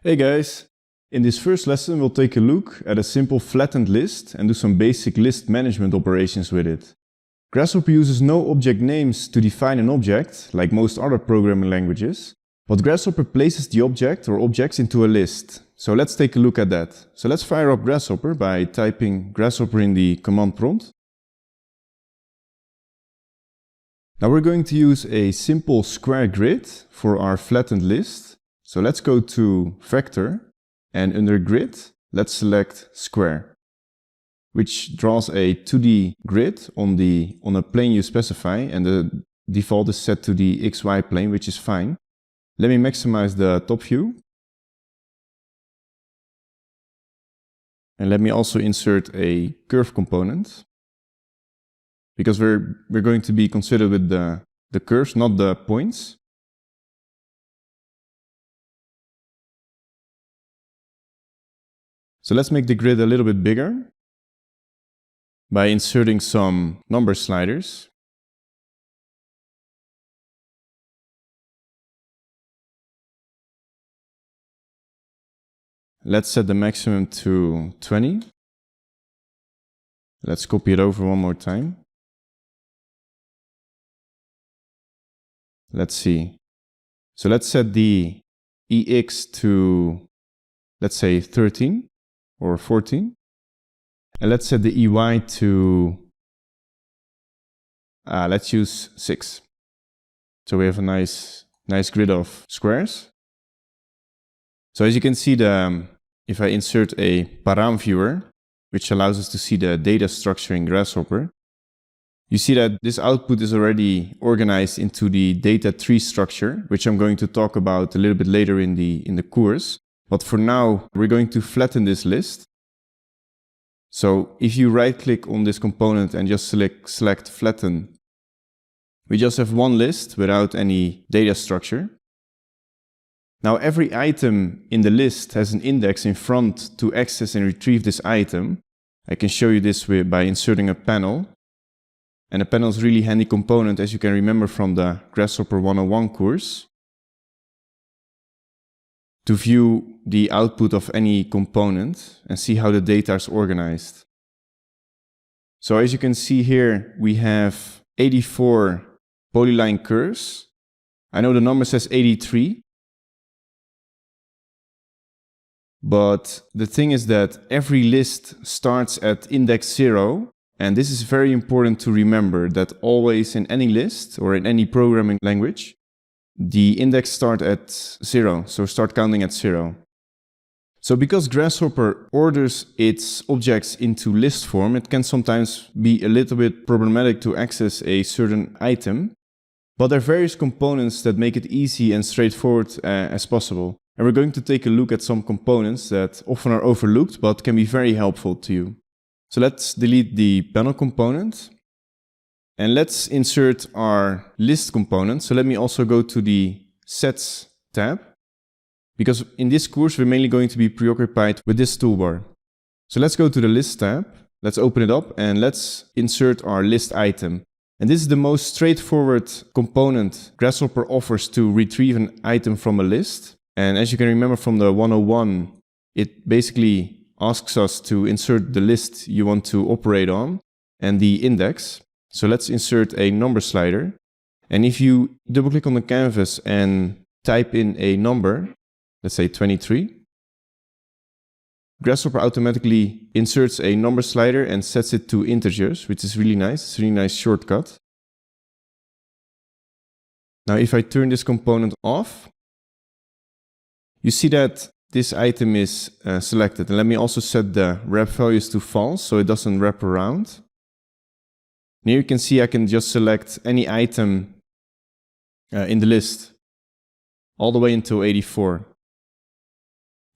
Hey guys! In this first lesson we'll take a look at a simple flattened list and do some basic list management operations with it. Grasshopper uses no object names to define an object, like most other programming languages, but Grasshopper places the object or objects into a list. So let's take a look at that. So let's fire up Grasshopper by typing Grasshopper in the command prompt. Now we're going to use a simple square grid for our flattened list. So let's go to Vector, and under Grid, let's select Square, which draws a 2D grid on a plane you specify, and the default is set to the XY plane, which is fine. Let me maximize the top view. And let me also insert a curve component, because we're going to be considered with the curves, not the points. So let's make the grid a little bit bigger by inserting some number sliders. Let's set the maximum to 20. Let's copy it over one more time. Let's see. So let's set the EX to, let's say, 13. Or 14. And let's set the EY to, let's use 6. So we have a nice grid of squares. So as you can see, if I insert a param viewer, which allows us to see the data structure in Grasshopper, you see that this output is already organized into the data tree structure, which I'm going to talk about a little bit later in the course. But for now, we're going to flatten this list. So if you right-click on this component and just select Flatten, we just have one list without any data structure. Now every item in the list has an index in front to access and retrieve this item. I can show you this by inserting a panel. And a panel is a really handy component, as you can remember from the Grasshopper 101 course, to view the output of any component and see how the data is organized. So as you can see here, we have 84 polyline curves. I know the number says 83. But the thing is that every list starts at index 0. And this is very important to remember, that always in any list or in any programming language, the index starts at 0, so start counting at 0. So because Grasshopper orders its objects into list form, it can sometimes be a little bit problematic to access a certain item. But there are various components that make it easy and straightforward as possible. And we're going to take a look at some components that often are overlooked, but can be very helpful to you. So let's delete the panel component. And let's insert our list component. So let me also go to the Sets tab, because in this course we're mainly going to be preoccupied with this toolbar. So let's go to the List tab, let's open it up, and let's insert our list item. And this is the most straightforward component Grasshopper offers to retrieve an item from a list. And as you can remember from the 101, it basically asks us to insert the list you want to operate on and the index. So let's insert a number slider. And if you double click on the canvas and type in a number, let's say 23, Grasshopper automatically inserts a number slider and sets it to integers, which is really nice. It's a really nice shortcut. Now if I turn this component off, you see that this item is selected. And let me also set the wrap values to false so it doesn't wrap around. Here you can see I can just select any item in the list all the way until 84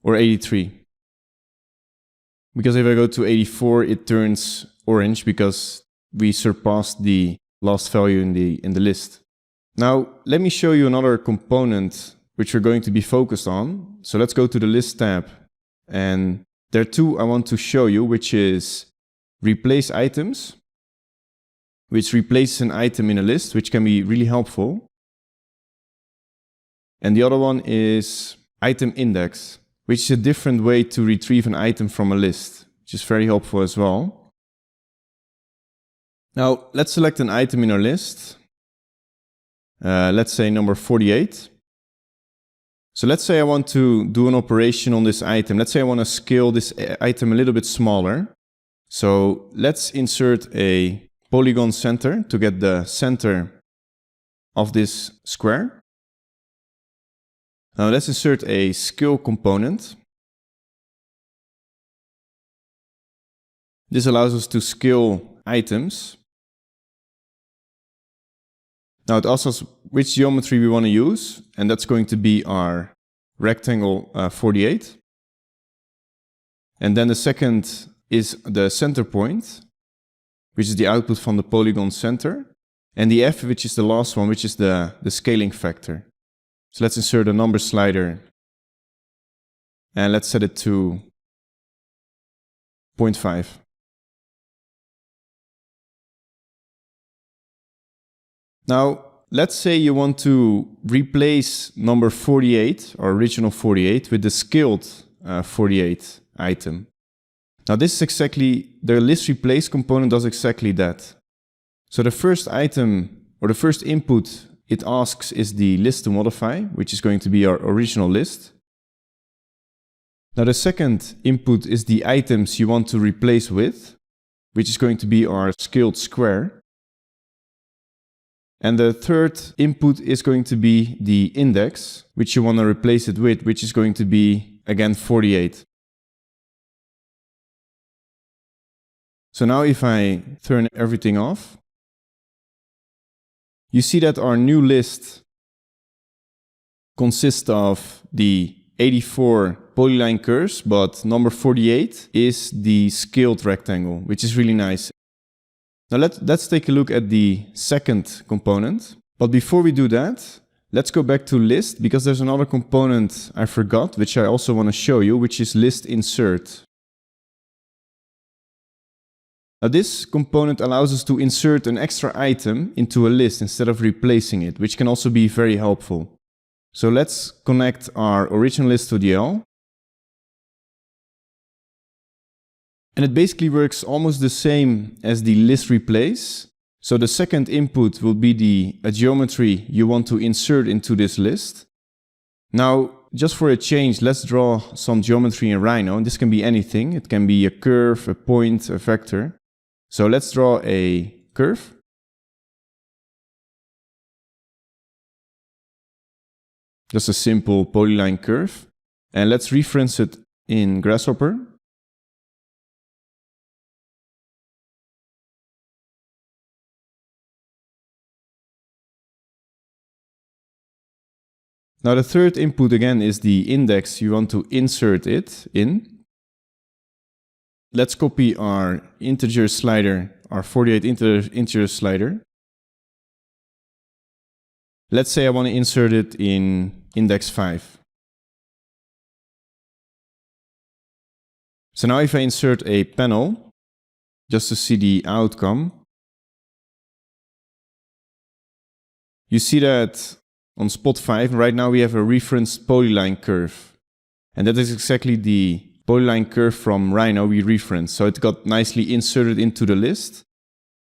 or 83. Because if I go to 84, it turns orange because we surpassed the last value in the list. Now, let me show you another component which we're going to be focused on. So let's go to the List tab. And there are two I want to show you, which is Replace Items, which replaces an item in a list, which can be really helpful. And the other one is item index. which is a different way to retrieve an item from a list, which is very helpful as well. Now, let's select an item in our list. Let's say number 48. So let's say I want to do an operation on this item. Let's say I want to scale this item a little bit smaller. So let's insert a polygon center to get the center of this square. Now let's insert a scale component. This allows us to scale items. Now it asks us which geometry we want to use, and that's going to be our rectangle 48. And then the second is the center point, which is the output from the polygon center, and the F, which is the last one, which is the scaling factor. So let's insert a number slider, and let's set it to 0.5. Now, let's say you want to replace number 48, or original 48, with the scaled 48 item. Now this is exactly, the list replace component does exactly that. So the first item, or the first input it asks is the list to modify, which is going to be our original list. Now the second input is the items you want to replace with, which is going to be our scaled square. And the third input is going to be the index, which you want to replace it with, which is going to be, again, 48. So now if I turn everything off, you see that our new list consists of the 84 polyline curves, but number 48 is the scaled rectangle, which is really nice. Now let's take a look at the second component. But before we do that, let's go back to list, because there's another component I forgot, which I also want to show you, which is list insert. Now this component allows us to insert an extra item into a list instead of replacing it, which can also be very helpful. So let's connect our original list to DL. And it basically works almost the same as the list replace. So the second input will be a geometry you want to insert into this list. Now, just for a change, let's draw some geometry in Rhino. And this can be anything. It can be a curve, a point, a vector. So let's draw a curve. Just a simple polyline curve. And let's reference it in Grasshopper. Now the third input again is the index you want to insert it in. Let's copy our integer slider, our 48 integer slider. Let's say I want to insert it in index 5. So now if I insert a panel, just to see the outcome, you see that on spot 5, right now we have a referenced polyline curve. And that is exactly the polyline curve from Rhino we referenced. So it got nicely inserted into the list.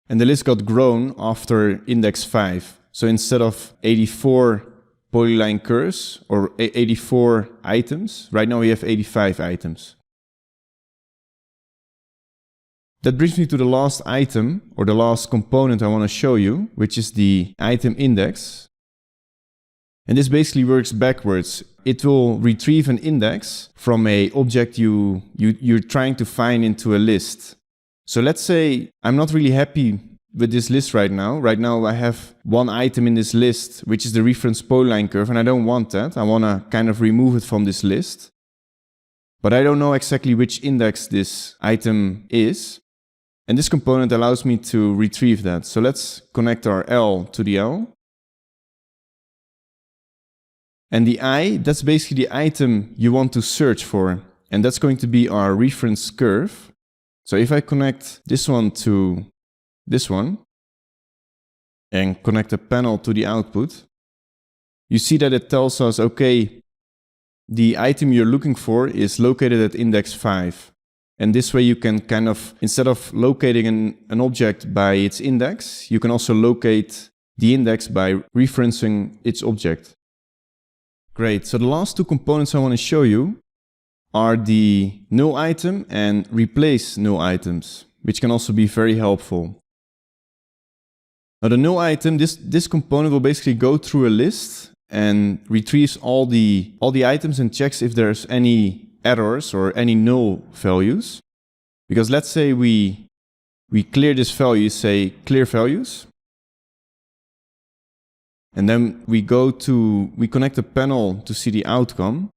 And the list got grown after index 5. So instead of 84 polyline curves or 84 items, right now we have 85 items. That brings me to the last item, or the last component I want to show you, which is the item index. And this basically works backwards. It will retrieve an index from an object you're trying to find into a list. So let's say I'm not really happy with this list right now. Right now I have one item in this list, which is the reference polyline curve, and I don't want that. I want to kind of remove it from this list. But I don't know exactly which index this item is. And this component allows me to retrieve that. So let's connect our L to the L. And the I, that's basically the item you want to search for. And that's going to be our reference curve. So if I connect this one to this one, and connect a panel to the output, you see that it tells us, okay, the item you're looking for is located at index 5. And this way you can kind of, instead of locating an object by its index, you can also locate the index by referencing its object. Great, so the last two components I want to show you are the null item and replace null items, which can also be very helpful. Now the null item, this component will basically go through a list and retrieves all the items and checks if there's any errors or any null values. Because let's say we clear this value, say clear values. And then we connect a panel to see the outcome.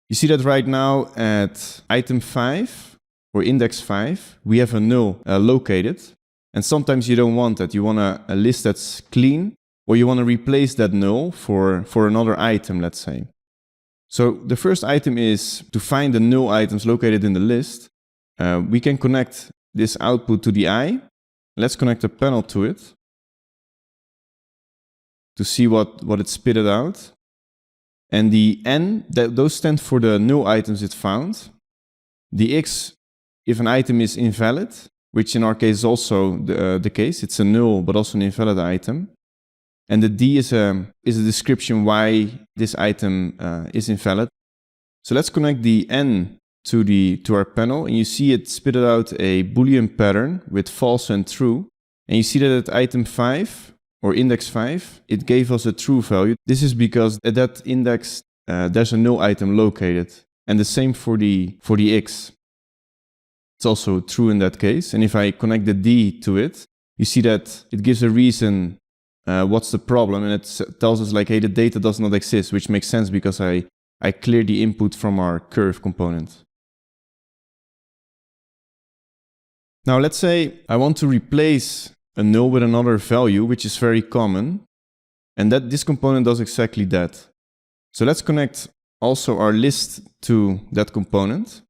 You see that right now at item 5 or index 5, we have a null located. And sometimes you don't want that. You want a list that's clean, or you want to replace that null for another item, let's say. So the first item is to find the null items located in the list. We can connect this output to the eye. Let's connect a panel to it to see what it spitted out. And the N, those stand for the null items it found. The X, if an item is invalid, which in our case is also the case. It's a null, but also an invalid item. And the D is a description why this item is invalid. So let's connect the N to our panel, and you see it spitted out a Boolean pattern with false and true. And you see that at item 5, or index 5, it gave us a true value. This is because at that index, there's a null item located. And the same for the X. It's also true in that case. And if I connect the D to it, you see that it gives a reason what's the problem. And it tells us like, hey, the data does not exist, which makes sense because I clear the input from our curve component. Now let's say I want to replace a null with another value, which is very common. And this component does exactly that. So let's connect also our list to that component.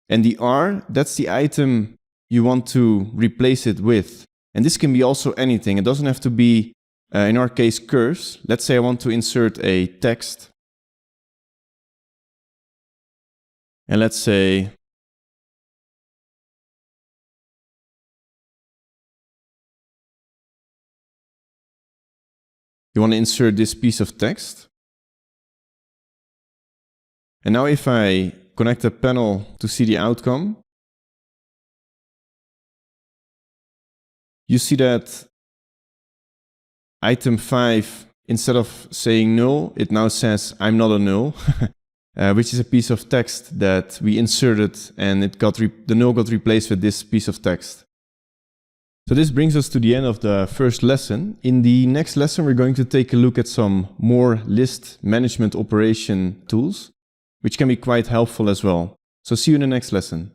And the R, that's the item you want to replace it with. And this can be also anything. It doesn't have to be, in our case, curves. Let's say I want to insert a text. And let's say you want to insert this piece of text. And now if I connect a panel to see the outcome, you see that item 5, instead of saying null, it now says I'm not a null, which is a piece of text that we inserted, and the null got replaced with this piece of text. So this brings us to the end of the first lesson. In the next lesson, we're going to take a look at some more list management operation tools, which can be quite helpful as well. So see you in the next lesson.